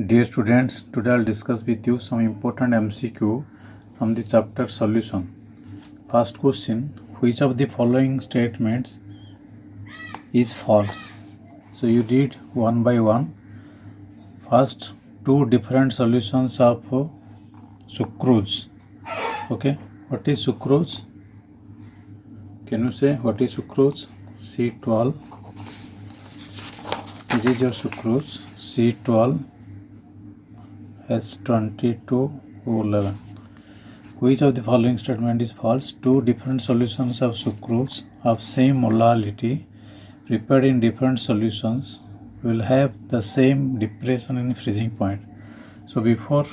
Dear students, today I'll discuss with you some important MCQ from the chapter solution. First question, which of the following statements is false? So you read one by one. First, two different solutions of sucrose. Okay, what is sucrose? Can you say what is sucrose? C12. It is your sucrose. C12. S22O11. Which of the following statement is false? Two different solutions of sucrose of same molality prepared in different solutions will have the same depression in freezing point. So before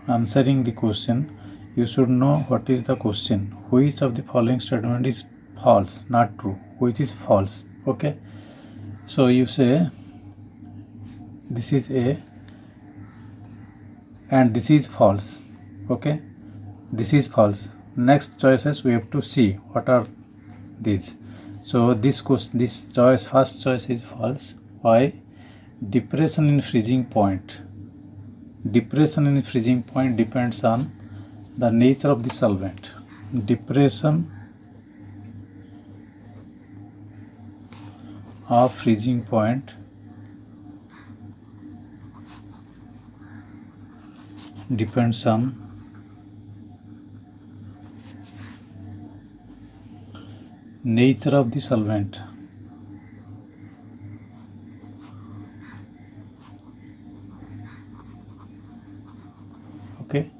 answering the question, you should know what is the question. Which of the following statement is false, not true? Which is false? Okay. So you say this is A and this is false. Okay, this is false. Next choices we have to see what are these. So this choice, first choice is false. Why? Depression in freezing point. Depression in freezing point depends on the nature of the solvent. Depression of freezing point depends on nature of the solvent. Okay,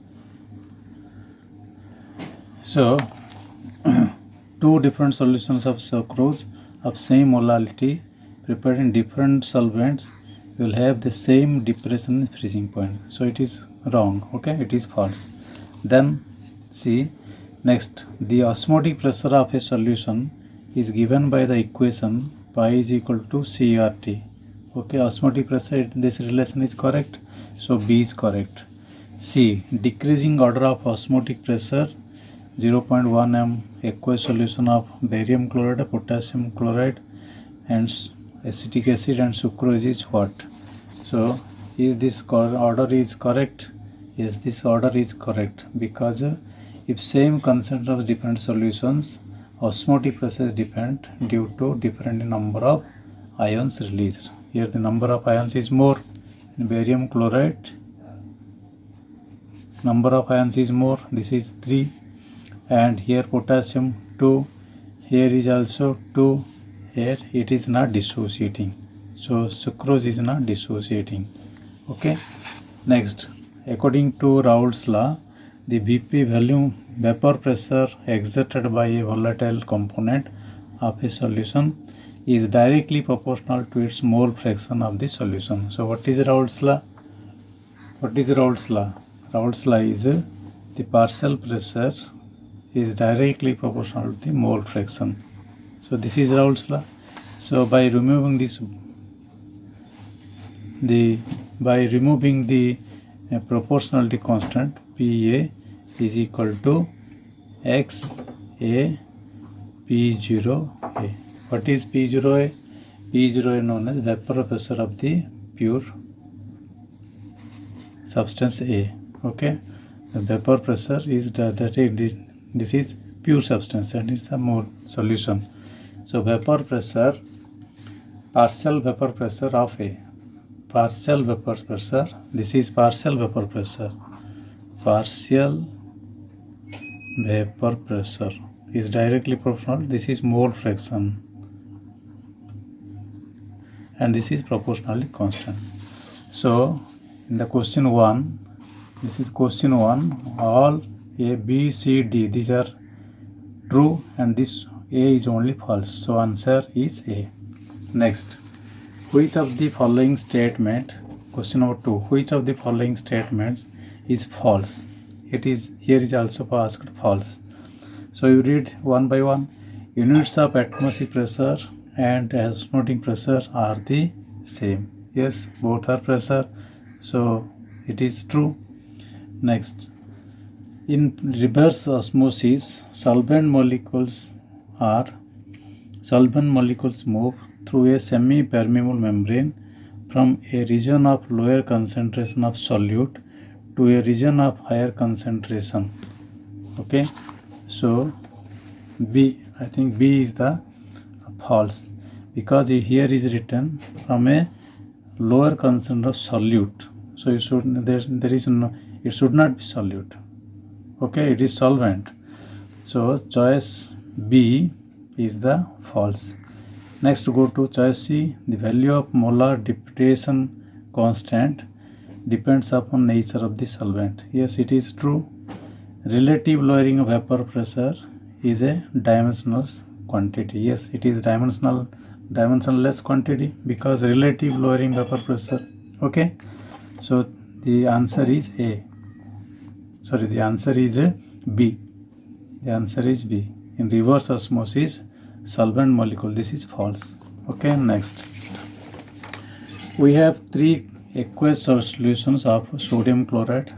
so two different solutions of sucrose of same molality prepared in different solvents will have the same depression in freezing point. So it is wrong. Okay, it is false. Then see next, the osmotic pressure of a solution is given by the equation pi is equal to CRT. Okay, osmotic pressure, this relation is correct, so B is correct. C, decreasing order of osmotic pressure 0.1 m aqueous solution of barium chloride, potassium chloride and acetic acid and sucrose is what? So is this order is correct? Yes, this order is correct, because if same concentration of different solutions, osmotic pressure is different due to different number of ions released. Here the number of ions is more. In barium chloride, number of ions is more. This is 3, and here potassium 2. Here is also 2. Here it is not dissociating. So sucrose is not dissociating. Okay. Next, according to Raoult's law, the Vp volume vapor pressure exerted by a volatile component of a solution is directly proportional to its mole fraction of the solution. So what is Raoult's law? What is Raoult's law? Raoult's law is the partial pressure is directly proportional to the mole fraction. So this is Raoult's law. So by removing this, by removing the proportionality constant, PA is equal to XA P0A. What is P0A? P0A known as vapor pressure of the pure substance A. Okay, the vapor pressure is this is pure substance and is the mole solution. So vapor pressure, partial vapor pressure of A. Partial vapor pressure, this is partial vapor pressure. Partial vapor pressure is directly proportional. This is mole fraction and this is proportionally constant. So in the question 1, this is question 1, all A, B, C, D, these are true and this A is only false. So answer is A. Next, which of the following statement, question number 2, which of the following statements is false? It is, here is also asked false. So you read one by one. Units of atmospheric pressure and osmotic pressure are the same. Yes, both are pressure, so it is true. Next, in reverse osmosis, solvent molecules move through a semi-permeable membrane from a region of lower concentration of solute to a region of higher concentration. Okay, so B, I think B is the false, because here is written from a lower concentration of solute. So it should, there is no, it should not be solute. Okay, it is solvent. So choice B is the false. Next, go to choice C. The value of molar depletion constant depends upon nature of the solvent. Yes, it is true. Relative lowering of vapor pressure is a dimensional quantity. Yes, it is dimensionless quantity because relative lowering vapor pressure. Okay, so the answer is A. Sorry, the answer is B. The answer is B. In reverse osmosis, solvent molecule, this is false. Okay, next. We have three aqueous solutions of sodium chloride,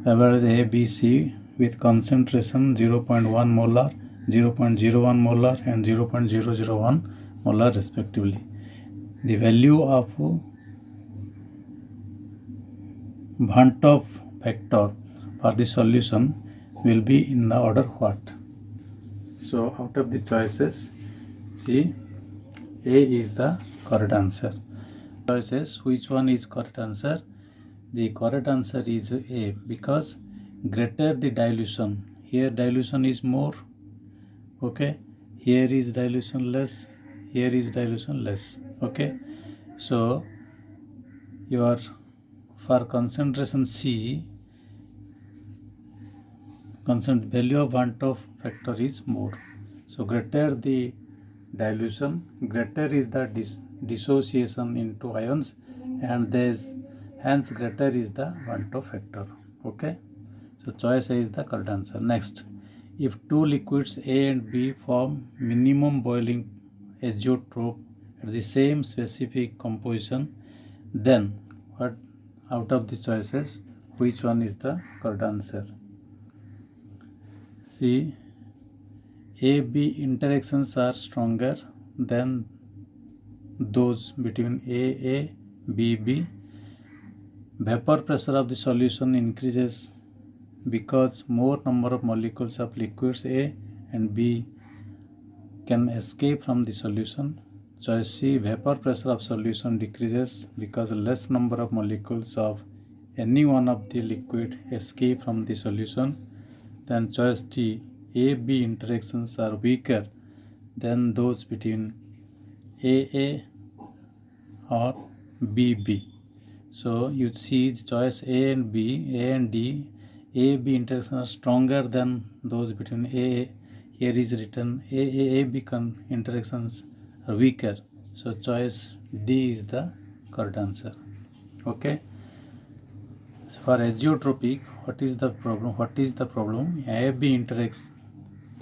average A, B, C, with concentration 0.1 molar, 0.01 molar and 0.001 molar respectively. The value of Van 't Hoff factor for the solution will be in the order what? So out of the choices, see, A is the correct answer. Choices, which one is correct answer? The correct answer is A, because greater the dilution, here dilution is more. Okay, here is dilution less, here is dilution less. Okay, so your for concentration C, value of Van 't Hoff factor is more. So greater the dilution, greater is the dissociation into ions, and hence greater is the Van 't Hoff factor. Okay, so choice A is the correct answer. Next, if two liquids A and B form minimum boiling azeotrope at the same specific composition, then what out of the choices, which one is the correct answer? See, A-B interactions are stronger than those between A, B. Vapor pressure of the solution increases because more number of molecules of liquids A and B can escape from the solution. Choice C, vapor pressure of solution decreases because less number of molecules of any one of the liquid escape from the solution. Then choice D, A-B interactions are weaker than those between AA or BB. So you see choice A and B, A and D, A-B interactions are stronger than those between AA. Here is written AA-AB interactions are weaker. So choice D is the correct answer. Okay. So for azeotropic, what is the problem? AB interacts.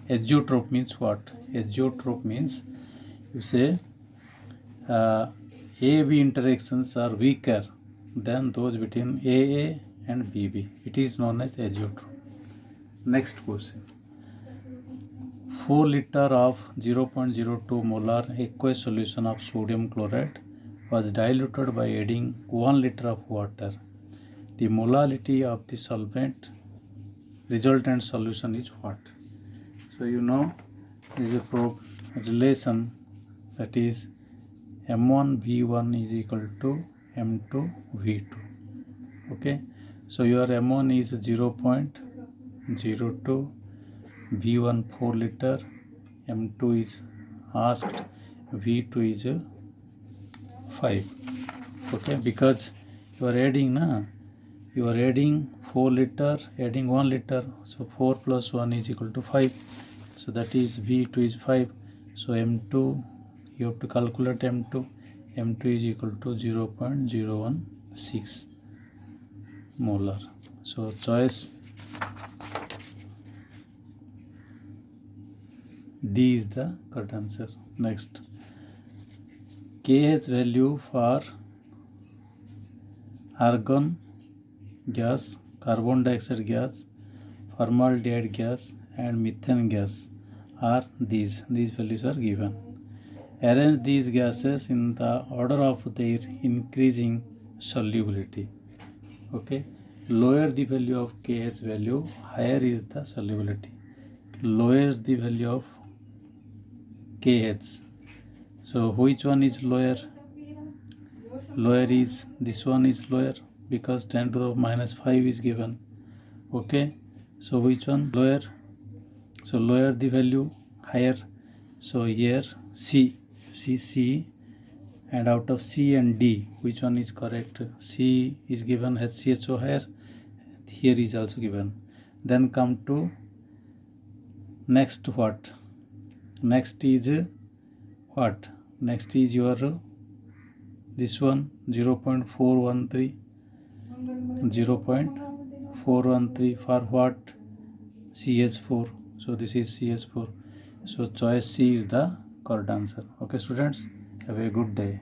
Azeotrope means what? Azeotrope means, you say AB interactions are weaker than those between AA and BB. It is known as azeotrope. Next question. 4 liter of 0.02 molar aqueous solution of sodium chloride was diluted by adding 1 liter of water. The molality of the solvent resultant solution is what? So you know there is a relation, that is M1 V1 is equal to M2 V2. Okay, so your M1 is 0.02, V1 4 liter, M2 is asked, V2 is 5. Okay, because you are adding you are adding 4 liter, adding 1 liter, so 4 plus 1 is equal to 5. So that is V2 is 5. So M2, you have to calculate M2. M2 is equal to 0.016 molar. So choice D is the correct answer. Next, KH value for argon gas, carbon dioxide gas, formaldehyde gas and methane gas are these values are given. Arrange these gases in the order of their increasing solubility. Okay, lower the value of KH value, higher is the solubility. Lower the value of KH. So which one is lower? Lower is this one is lower because 10 to the minus 5 is given. Okay, so which one lower? So lower the value, higher. So here C, C, and out of C and D, which one is correct? C is given HCHO higher, here is also given. Then come to next what? Next is what? Next is your this one 0.413, 0.413 for what? CH4. So this is CH4. So choice C is the correct answer. Okay students, have a good day.